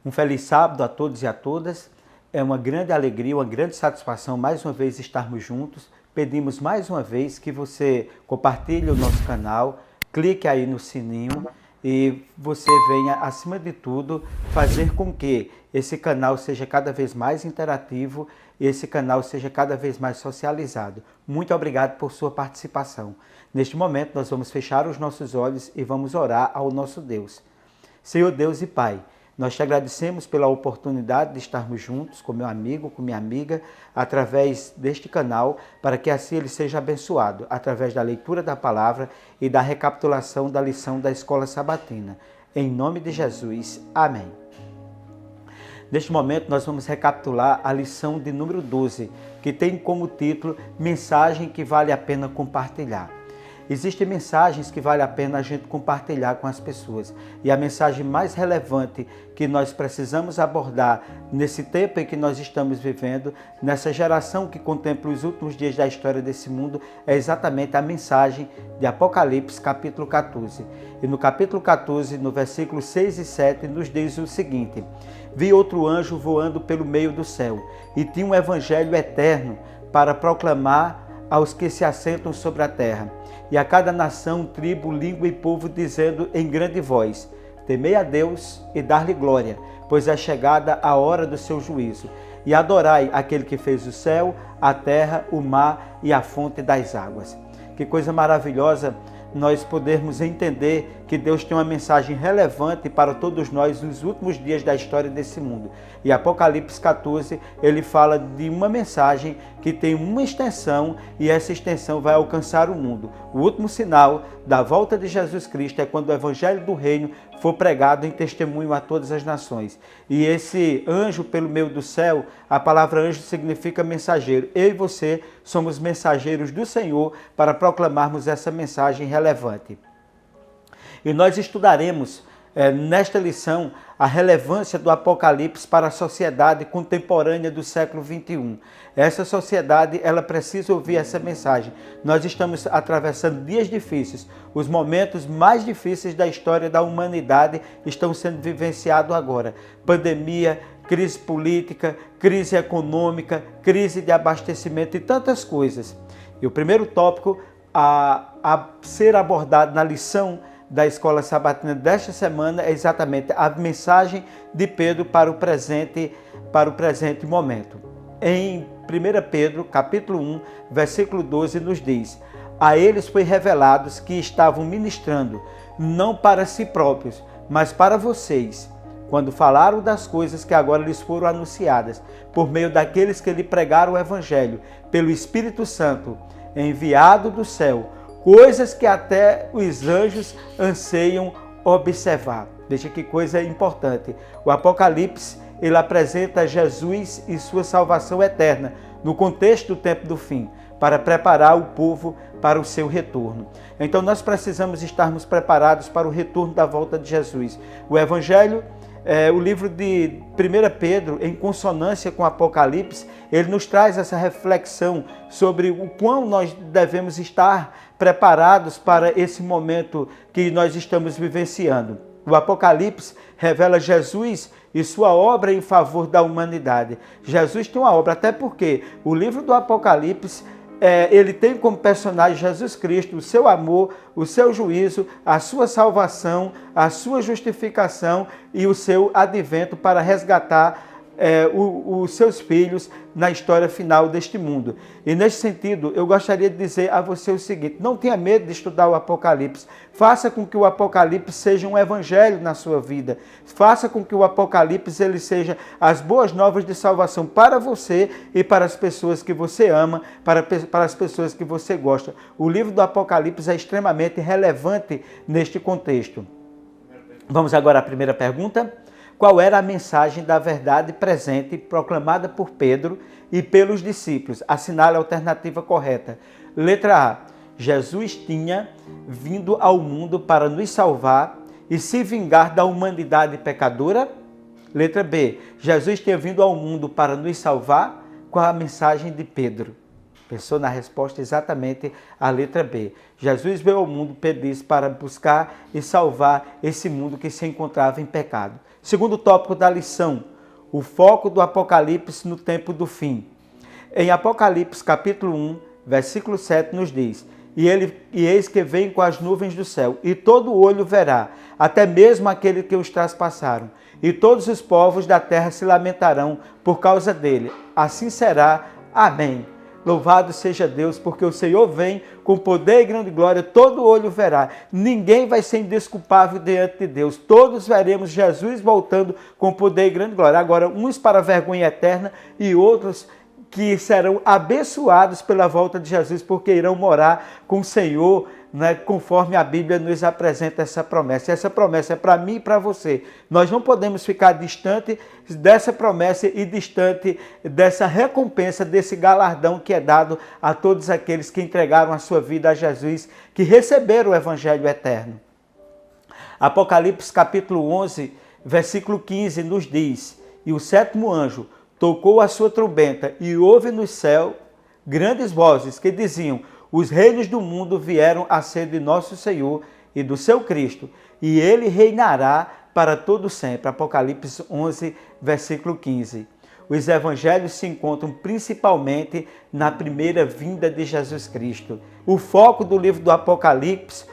Um feliz sábado a todos e a todas. É uma grande alegria, uma grande satisfação mais uma vez estarmos juntos. Pedimos mais uma vez que você compartilhe o nosso canal, clique aí no sininho e você venha, acima de tudo, fazer com que esse canal seja cada vez mais interativo e esse canal seja cada vez mais socializado. Muito obrigado por sua participação. Neste momento, nós vamos fechar os nossos olhos e vamos orar ao nosso Deus. Senhor Deus e Pai, nós te agradecemos pela oportunidade de estarmos juntos com meu amigo, com minha amiga, através deste canal, para que assim ele seja abençoado, através da leitura da palavra e da recapitulação da lição da Escola Sabatina. Em nome de Jesus, amém. Neste momento nós vamos recapitular a lição de número 12, que tem como título Mensagem que vale a pena compartilhar. Existem mensagens que vale a pena a gente compartilhar com as pessoas. E a mensagem mais relevante que nós precisamos abordar nesse tempo em que nós estamos vivendo, nessa geração que contempla os últimos dias da história desse mundo, é exatamente a mensagem de Apocalipse, capítulo 14. E no capítulo 14, no versículos 6 e 7, nos diz o seguinte: Vi outro anjo voando pelo meio do céu, e tinha um evangelho eterno para proclamar aos que se assentam sobre a terra, e a cada nação, tribo, língua e povo, dizendo em grande voz: Temei a Deus e dar-lhe glória, pois é chegada a hora do seu juízo. E adorai aquele que fez o céu, a terra, o mar e a fonte das águas. Que coisa maravilhosa nós podermos entender que Deus tem uma mensagem relevante para todos nós nos últimos dias da história desse mundo. E Apocalipse 14, ele fala de uma mensagem que tem uma extensão e essa extensão vai alcançar o mundo. O último sinal da volta de Jesus Cristo é quando o evangelho do reino for pregado em testemunho a todas as nações. E esse anjo pelo meio do céu, a palavra anjo significa mensageiro. Eu e você somos mensageiros do Senhor para proclamarmos essa mensagem relevante. E nós estudaremos nesta lição a relevância do Apocalipse para a sociedade contemporânea do século XXI. Essa sociedade, ela precisa ouvir essa mensagem. Nós estamos atravessando dias difíceis. Os momentos mais difíceis da história da humanidade estão sendo vivenciados agora. Pandemia, crise política, crise econômica, crise de abastecimento e tantas coisas. E o primeiro tópico a ser abordado na lição da Escola Sabatina desta semana é exatamente a mensagem de Pedro para o presente momento. Em 1 Pedro, capítulo 1, versículo 12, nos diz: A eles foi revelados que estavam ministrando, não para si próprios, mas para vocês, quando falaram das coisas que agora lhes foram anunciadas, por meio daqueles que lhe pregaram o Evangelho, pelo Espírito Santo, enviado do céu, coisas que até os anjos anseiam observar. Veja que coisa importante. O Apocalipse, ele apresenta Jesus e sua salvação eterna no contexto do tempo do fim, para preparar o povo para o seu retorno. Então nós precisamos estarmos preparados para o retorno da volta de Jesus. O Evangelho, o livro de 1 Pedro, em consonância com o Apocalipse, ele nos traz essa reflexão sobre o quão nós devemos estar preparados para esse momento que nós estamos vivenciando. O Apocalipse revela Jesus e sua obra em favor da humanidade. Jesus tem uma obra, até porque o livro do Apocalipse ele tem como personagem Jesus Cristo, o seu amor, o seu juízo, a sua salvação, a sua justificação e o seu advento para resgatar os seus filhos na história final deste mundo. E nesse sentido, eu gostaria de dizer a você o seguinte: não tenha medo de estudar o Apocalipse. Faça com que o Apocalipse seja um evangelho na sua vida. Faça com que o Apocalipse ele seja as boas novas de salvação para você e para as pessoas que você ama, para as pessoas que você gosta. O livro do Apocalipse é extremamente relevante neste contexto. Vamos agora à primeira pergunta. Qual era a mensagem da verdade presente proclamada por Pedro e pelos discípulos? Assinale a alternativa correta. Letra A. Jesus tinha vindo ao mundo para nos salvar e se vingar da humanidade pecadora? Letra B. Jesus tinha vindo ao mundo para nos salvar? Qual a mensagem de Pedro? Pensou na resposta? Exatamente a letra B. Jesus veio ao mundo, pedisse para buscar e salvar esse mundo que se encontrava em pecado. Segundo tópico da lição, o foco do Apocalipse no tempo do fim. Em Apocalipse capítulo 1, versículo 7 nos diz: E eis que vem com as nuvens do céu, e todo olho verá, até mesmo aquele que os traspassaram. E todos os povos da terra se lamentarão por causa dele. Assim será. Amém. Louvado seja Deus, porque o Senhor vem com poder e grande glória, todo olho verá. Ninguém vai ser indesculpável diante de Deus. Todos veremos Jesus voltando com poder e grande glória. Agora, uns para a vergonha eterna e outros que serão abençoados pela volta de Jesus, porque irão morar com o Senhor, né, conforme a Bíblia nos apresenta essa promessa. Essa promessa é para mim e para você. Nós não podemos ficar distante dessa promessa e distante dessa recompensa, desse galardão que é dado a todos aqueles que entregaram a sua vida a Jesus, que receberam o Evangelho eterno. Apocalipse capítulo 11, versículo 15 nos diz: E o sétimo anjo tocou a sua trombeta, e houve no céu grandes vozes que diziam: Os reinos do mundo vieram a ser de nosso Senhor e do seu Cristo, e ele reinará para todo sempre. Apocalipse 11, versículo 15. Os evangelhos se encontram principalmente na primeira vinda de Jesus Cristo. O foco do livro do Apocalipse,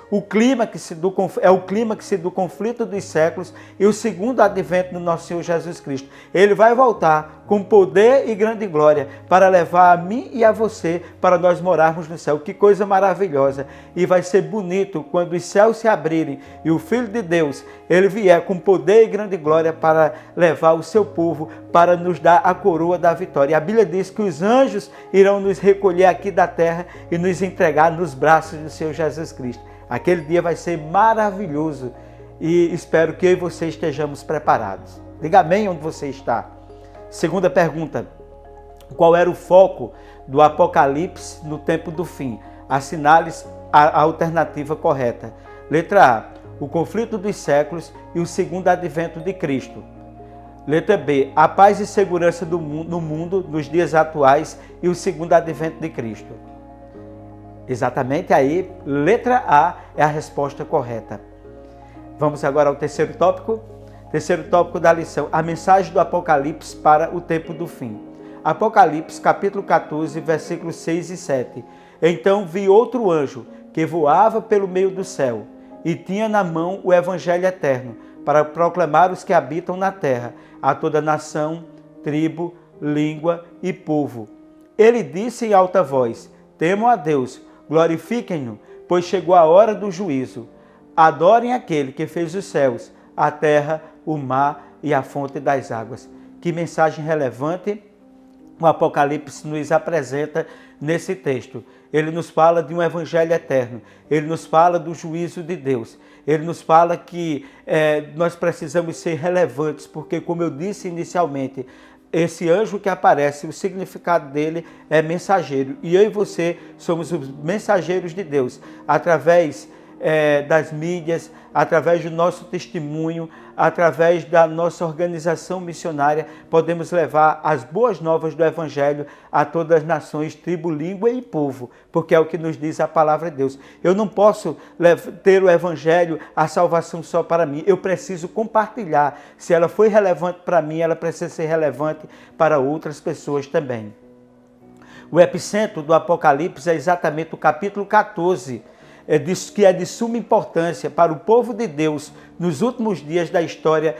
é o clímax do conflito dos séculos e o segundo advento do nosso Senhor Jesus Cristo. Ele vai voltar com poder e grande glória para levar a mim e a você para nós morarmos no céu. Que coisa maravilhosa! E vai ser bonito quando os céus se abrirem e o Filho de Deus, ele vier com poder e grande glória para levar o seu povo, para nos dar a coroa da vitória. E a Bíblia diz que os anjos irão nos recolher aqui da terra e nos entregar nos braços do Senhor Jesus Cristo. Aquele dia vai ser maravilhoso e espero que eu e você estejamos preparados. Diga amém onde você está. Segunda pergunta: qual era o foco do Apocalipse no tempo do fim? Assinale a alternativa correta. Letra A: o conflito dos séculos e o segundo advento de Cristo. Letra B: a paz e segurança no mundo nos dias atuais e o segundo advento de Cristo. Exatamente aí, letra A é a resposta correta. Vamos agora ao terceiro tópico. Terceiro tópico da lição: a mensagem do Apocalipse para o tempo do fim. Apocalipse, capítulo 14, versículos 6 e 7. Então vi outro anjo que voava pelo meio do céu e tinha na mão o evangelho eterno para proclamar os que habitam na terra, a toda nação, tribo, língua e povo. Ele disse em alta voz: temam a Deus, glorifiquem-no, pois chegou a hora do juízo. Adorem aquele que fez os céus, a terra, o mar e a fonte das águas. Que mensagem relevante o Apocalipse nos apresenta nesse texto. Ele nos fala de um evangelho eterno, ele nos fala do juízo de Deus, ele nos fala que nós precisamos ser relevantes, porque, como eu disse inicialmente, esse anjo que aparece, o significado dele é mensageiro. E eu e você somos os mensageiros de Deus, através das mídias, através do nosso testemunho, através da nossa organização missionária, podemos levar as boas novas do Evangelho a todas as nações, tribo, língua e povo, porque é o que nos diz a palavra de Deus. Eu não posso ter o Evangelho, a salvação só para mim, eu preciso compartilhar. Se ela foi relevante para mim, ela precisa ser relevante para outras pessoas também. O epicentro do Apocalipse é exatamente o capítulo 14, que é de suma importância para o povo de Deus nos últimos dias da história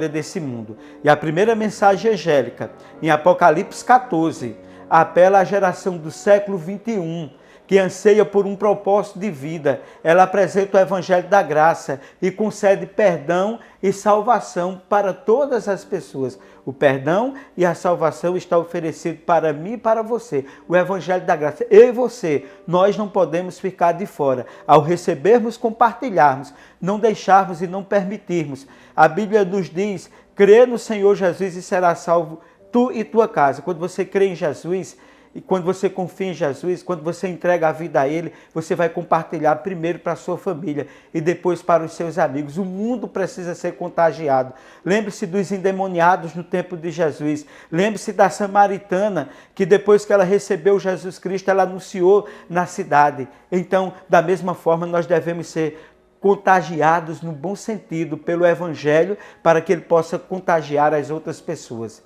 desse mundo. E a primeira mensagem angélica, em Apocalipse 14, apela à geração do século 21, que anseia por um propósito de vida. Ela apresenta o Evangelho da Graça e concede perdão e salvação para todas as pessoas. O perdão e a salvação está oferecido para mim e para você. O Evangelho da Graça. Eu e você, nós não podemos ficar de fora. Ao recebermos, compartilharmos, não deixarmos e não permitirmos. A Bíblia nos diz: crê no Senhor Jesus e será salvo tu e tua casa. Quando você crê em Jesus, e quando você confia em Jesus, quando você entrega a vida a Ele, você vai compartilhar primeiro para a sua família e depois para os seus amigos. O mundo precisa ser contagiado. Lembre-se dos endemoniados no tempo de Jesus. Lembre-se da samaritana, que depois que ela recebeu Jesus Cristo, ela anunciou na cidade. Então, da mesma forma, nós devemos ser contagiados no bom sentido pelo Evangelho, para que ele possa contagiar as outras pessoas.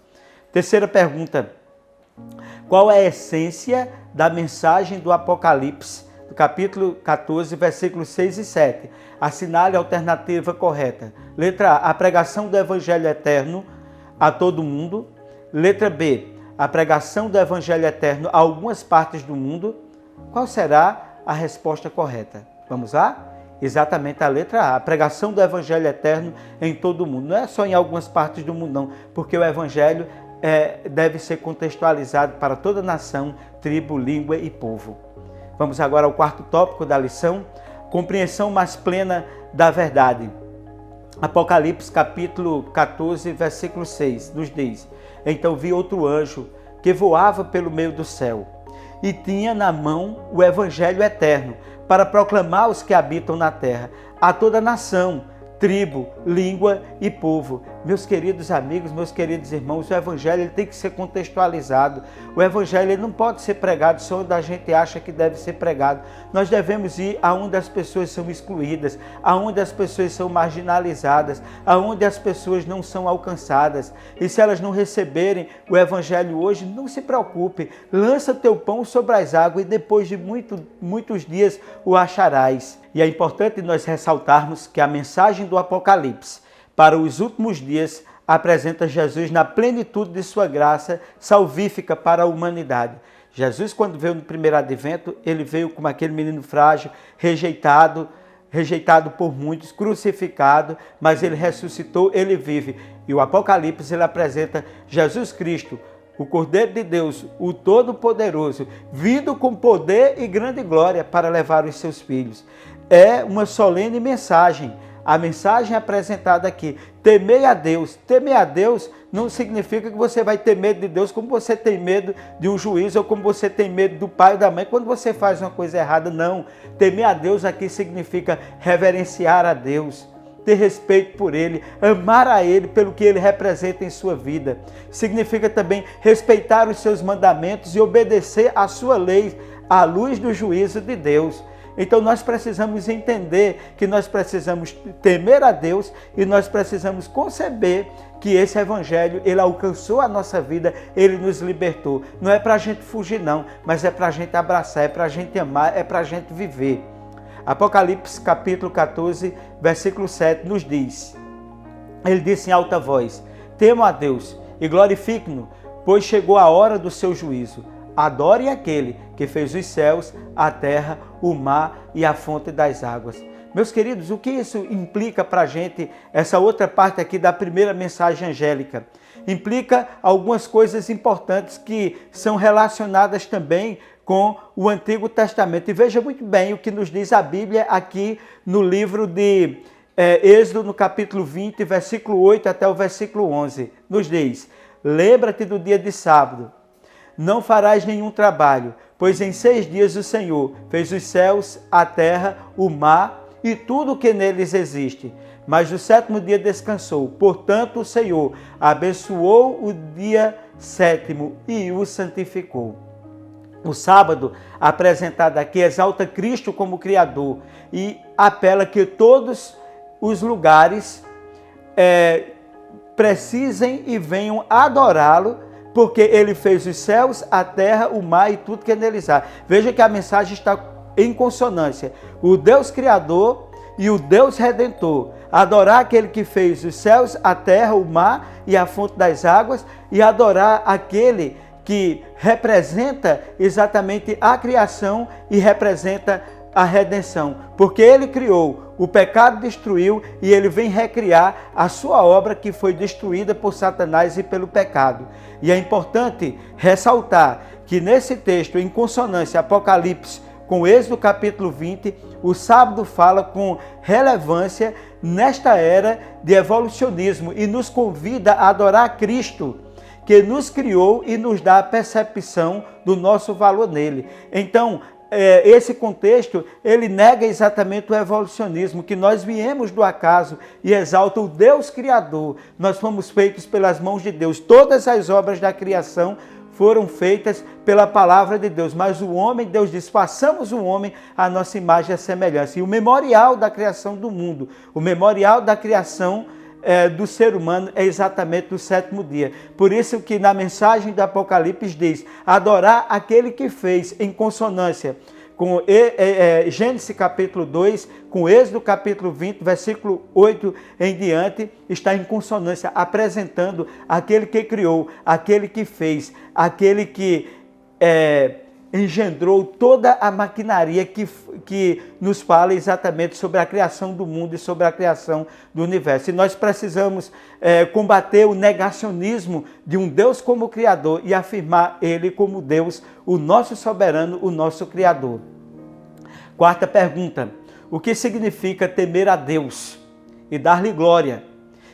Terceira pergunta: qual é a essência da mensagem do Apocalipse, do capítulo 14, versículos 6 e 7? Assinale a alternativa correta. Letra A, a pregação do Evangelho eterno a todo mundo. Letra B, a pregação do Evangelho eterno a algumas partes do mundo. Qual será a resposta correta? Vamos lá? Exatamente a letra A, a pregação do Evangelho eterno em todo o mundo. Não é só em algumas partes do mundo, não, porque o Evangelho deve ser contextualizado para toda nação, tribo, língua e povo. Vamos agora ao quarto tópico da lição: compreensão mais plena da verdade. Apocalipse capítulo 14, versículo 6, nos diz: então vi outro anjo que voava pelo meio do céu e tinha na mão o Evangelho eterno, para proclamar aos que habitam na terra, a toda nação, tribo, língua e povo. Meus queridos amigos, meus queridos irmãos, o Evangelho ele tem que ser contextualizado. O Evangelho ele não pode ser pregado só onde a gente acha que deve ser pregado. Nós devemos ir aonde as pessoas são excluídas, aonde as pessoas são marginalizadas, aonde as pessoas não são alcançadas. E se elas não receberem o Evangelho hoje, não se preocupe. Lança teu pão sobre as águas e depois de muitos dias o acharás. E é importante nós ressaltarmos que a mensagem do Apocalipse para os últimos dias apresenta Jesus na plenitude de sua graça salvífica para a humanidade. Jesus, quando veio no primeiro advento, ele veio como aquele menino frágil, rejeitado por muitos, crucificado, mas ele ressuscitou, ele vive. E o Apocalipse ele apresenta Jesus Cristo, o Cordeiro de Deus, o Todo-Poderoso, vindo com poder e grande glória para levar os seus filhos. É uma solene mensagem. A mensagem apresentada aqui: temei a Deus. Temer a Deus não significa que você vai ter medo de Deus como você tem medo de um juiz ou como você tem medo do pai ou da mãe quando você faz uma coisa errada. Não. Temer a Deus aqui significa reverenciar a Deus, ter respeito por Ele, amar a Ele pelo que Ele representa em sua vida. Significa também respeitar os seus mandamentos e obedecer à sua lei à luz do juízo de Deus. Então nós precisamos entender que nós precisamos temer a Deus e nós precisamos conceber que esse Evangelho, ele alcançou a nossa vida, ele nos libertou. Não é para a gente fugir não, mas é para a gente abraçar, é para a gente amar, é para a gente viver. Apocalipse capítulo 14, versículo 7 nos diz: ele disse em alta voz: temo a Deus e glorifique-no, pois chegou a hora do seu juízo. Adore aquele que fez os céus, a terra, o mar e a fonte das águas. Meus queridos, o que isso implica para a gente, essa outra parte aqui da primeira mensagem angélica? Implica algumas coisas importantes que são relacionadas também com o Antigo Testamento. E veja muito bem o que nos diz a Bíblia aqui no livro de Êxodo, no capítulo 20, versículo 8 até o versículo 11. Nos diz: lembra-te do dia de sábado. Não farás nenhum trabalho, pois em 6 dias o Senhor fez os céus, a terra, o mar e tudo o que neles existe. Mas no 7º dia descansou. Portanto, o Senhor abençoou o dia 7º e o santificou. O sábado, apresentado aqui, exalta Cristo como Criador e apela que todos os lugares precisem e venham adorá-lo, porque ele fez os céus, a terra, o mar e tudo que neles há. Veja que a mensagem está em consonância. O Deus Criador e o Deus Redentor. Adorar aquele que fez os céus, a terra, o mar e a fonte das águas, e adorar aquele que representa exatamente a criação e representa a redenção. Porque ele criou, o pecado destruiu e ele vem recriar a sua obra que foi destruída por Satanás e pelo pecado. E é importante ressaltar que nesse texto, em consonância Apocalipse com Êxodo capítulo 20, o sábado fala com relevância nesta era de evolucionismo e nos convida a adorar Cristo, que nos criou e nos dá a percepção do nosso valor nele. Então, esse contexto, ele nega exatamente o evolucionismo, que nós viemos do acaso e exalta o Deus Criador. Nós fomos feitos pelas mãos de Deus. Todas as obras da criação foram feitas pela palavra de Deus, mas o homem, Deus diz, façamos o homem à nossa imagem e semelhança. E o memorial da criação do mundo, o memorial da criação do ser humano é exatamente o sétimo dia. Por isso que na mensagem do Apocalipse diz, adorar aquele que fez, em consonância com Gênesis capítulo 2, com Êxodo capítulo 20, versículo 8 em diante, está em consonância, apresentando aquele que criou, aquele que fez, aquele que engendrou toda a maquinaria que nos fala exatamente sobre a criação do mundo e sobre a criação do universo. E nós precisamos combater o negacionismo de um Deus como Criador e afirmar Ele como Deus, o nosso soberano, o nosso Criador. Quarta pergunta: o que significa temer a Deus e dar-lhe glória?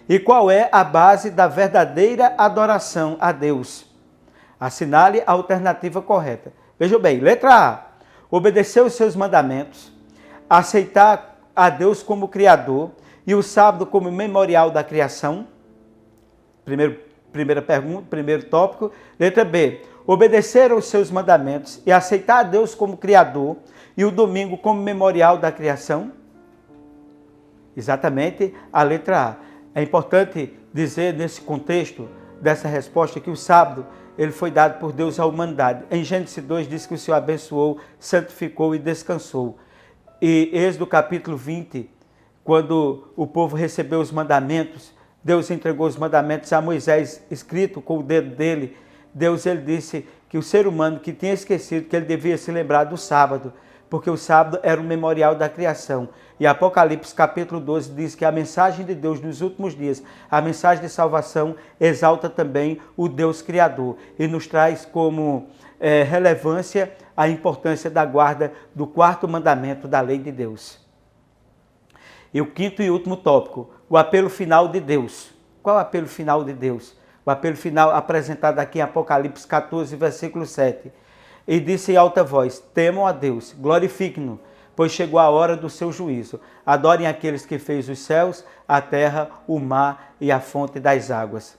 E qual é a base da verdadeira adoração a Deus? Assinale a alternativa correta. Veja bem, letra A, obedecer os seus mandamentos, aceitar a Deus como Criador e o sábado como memorial da criação. Primeira pergunta, primeiro tópico. Letra B, obedecer aos seus mandamentos e aceitar a Deus como Criador e o domingo como memorial da criação. Exatamente a letra A. É importante dizer nesse contexto dessa resposta que o sábado ele foi dado por Deus à humanidade. Em Gênesis 2 diz que o Senhor abençoou, santificou e descansou. E Êxodo capítulo 20, quando o povo recebeu os mandamentos, Deus entregou os mandamentos a Moisés, escrito com o dedo dele. Deus ele disse que o ser humano que tinha esquecido que ele devia se lembrar do sábado, porque o sábado era o memorial da criação. E Apocalipse capítulo 12 diz que a mensagem de Deus nos últimos dias, a mensagem de salvação, exalta também o Deus Criador e nos traz como relevância a importância da guarda do quarto mandamento da lei de Deus. E o quinto e último tópico, o apelo final de Deus. Qual é o apelo final de Deus? O apelo final apresentado aqui em Apocalipse 14, versículo 7. E disse em alta voz, temam a Deus, glorifiquem-no, pois chegou a hora do seu juízo. Adorem aqueles que fez os céus, a terra, o mar e a fonte das águas.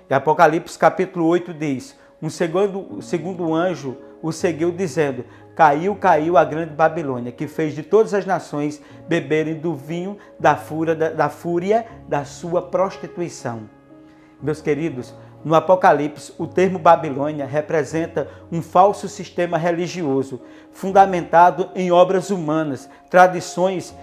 E Apocalipse capítulo 8 diz, um segundo anjo o seguiu dizendo, caiu a grande Babilônia, que fez de todas as nações beberem do vinho da fúria da sua prostituição. Meus queridos, no Apocalipse, o termo Babilônia representa um falso sistema religioso, fundamentado em obras humanas, tradições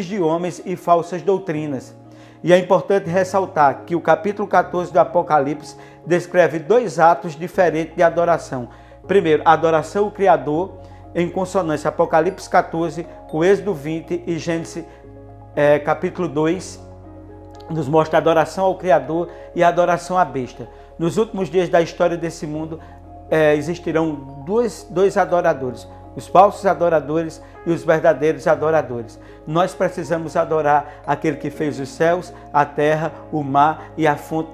de homens e falsas doutrinas. E é importante ressaltar que o capítulo 14 do Apocalipse descreve dois atos diferentes de adoração. Primeiro, a adoração ao Criador, em consonância Apocalipse 14, com Êxodo 20 e Gênesis capítulo 2, nos mostra a adoração ao Criador e a adoração à besta. Nos últimos dias da história desse mundo, existirão dois adoradores, os falsos adoradores e os verdadeiros adoradores. Nós precisamos adorar aquele que fez os céus, a terra, o mar e a fonte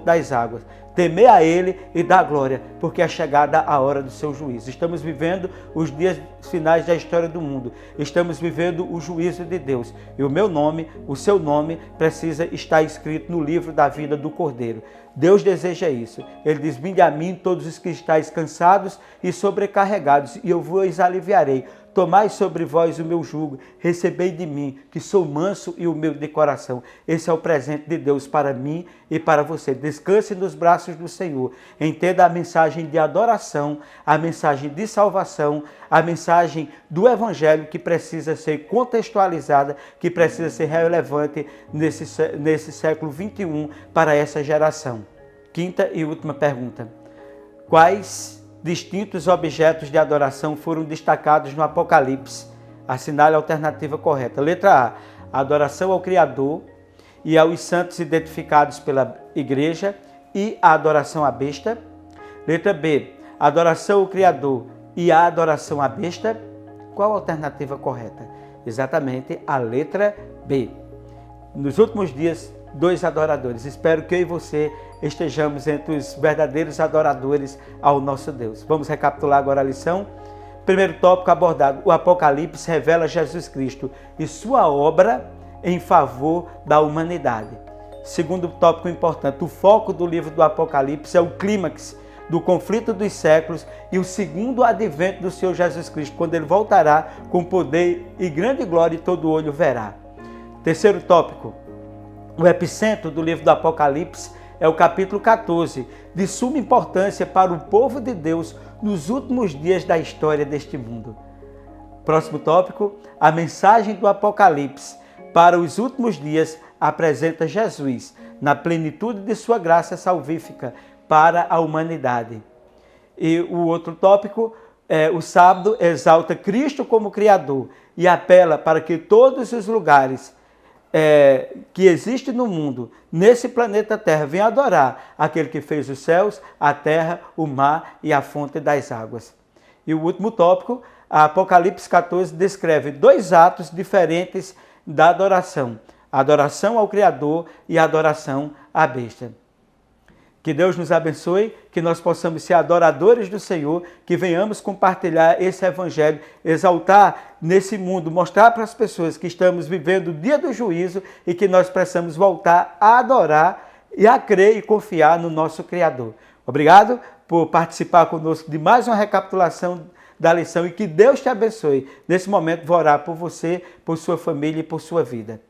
das águas. Temer a Ele e dar glória, porque é chegada a hora do seu juízo. Estamos vivendo os dias finais da história do mundo. Estamos vivendo o juízo de Deus. E o meu nome, o seu nome, precisa estar escrito no livro da vida do Cordeiro. Deus deseja isso. Ele diz, vinde a mim todos os que estáis cansados e sobrecarregados, e eu vos aliviarei. Tomai sobre vós o meu jugo, recebei de mim, que sou manso e humilde de coração. Esse é o presente de Deus para mim e para você. Descanse nos braços do Senhor. Entenda a mensagem de adoração, a mensagem de salvação, a mensagem do Evangelho que precisa ser contextualizada, que precisa ser relevante nesse século 21 para essa geração. Quinta e última pergunta. Quais distintos objetos de adoração foram destacados no Apocalipse? Assinale a alternativa correta. Letra A, a adoração ao Criador e aos santos identificados pela igreja e a adoração à besta. Letra B, a adoração ao Criador e a adoração à besta. Qual a alternativa correta? Exatamente a letra B. Nos últimos dias 2 adoradores. Espero que eu e você estejamos entre os verdadeiros adoradores ao nosso Deus. Vamos recapitular agora a lição? Primeiro tópico abordado: o Apocalipse revela Jesus Cristo e sua obra em favor da humanidade. Segundo tópico importante: o foco do livro do Apocalipse é o clímax do conflito dos séculos e o segundo advento do Senhor Jesus Cristo, quando ele voltará com poder e grande glória e todo olho verá. Terceiro tópico: o epicentro do livro do Apocalipse é o capítulo 14, de suma importância para o povo de Deus nos últimos dias da história deste mundo. Próximo tópico: a mensagem do Apocalipse para os últimos dias apresenta Jesus na plenitude de sua graça salvífica para a humanidade. E o outro tópico, o sábado, exalta Cristo como Criador e apela para que todos os lugares que existem no mundo, nesse planeta Terra, venham adorar aquele que fez os céus, a terra, o mar e a fonte das águas. E o último tópico, a Apocalipse 14 descreve 2 atos diferentes da adoração: a adoração ao Criador e a adoração à besta. Que Deus nos abençoe, que nós possamos ser adoradores do Senhor, que venhamos compartilhar esse evangelho, exaltar nesse mundo, mostrar para as pessoas que estamos vivendo o dia do juízo e que nós precisamos voltar a adorar e a crer e confiar no nosso Criador. Obrigado por participar conosco de mais uma recapitulação da lição e que Deus te abençoe. Nesse momento vou orar por você, por sua família e por sua vida.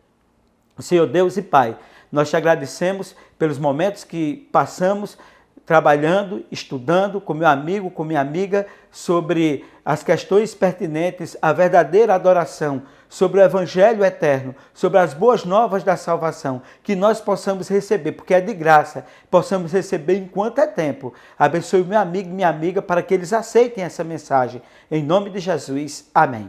Senhor Deus e Pai, nós te agradecemos pelos momentos que passamos trabalhando, estudando com meu amigo, com minha amiga, sobre as questões pertinentes à verdadeira adoração, sobre o Evangelho eterno, sobre as boas novas da salvação, que nós possamos receber, porque é de graça, possamos receber enquanto é tempo. Abençoe meu amigo e minha amiga para que eles aceitem essa mensagem. Em nome de Jesus, amém.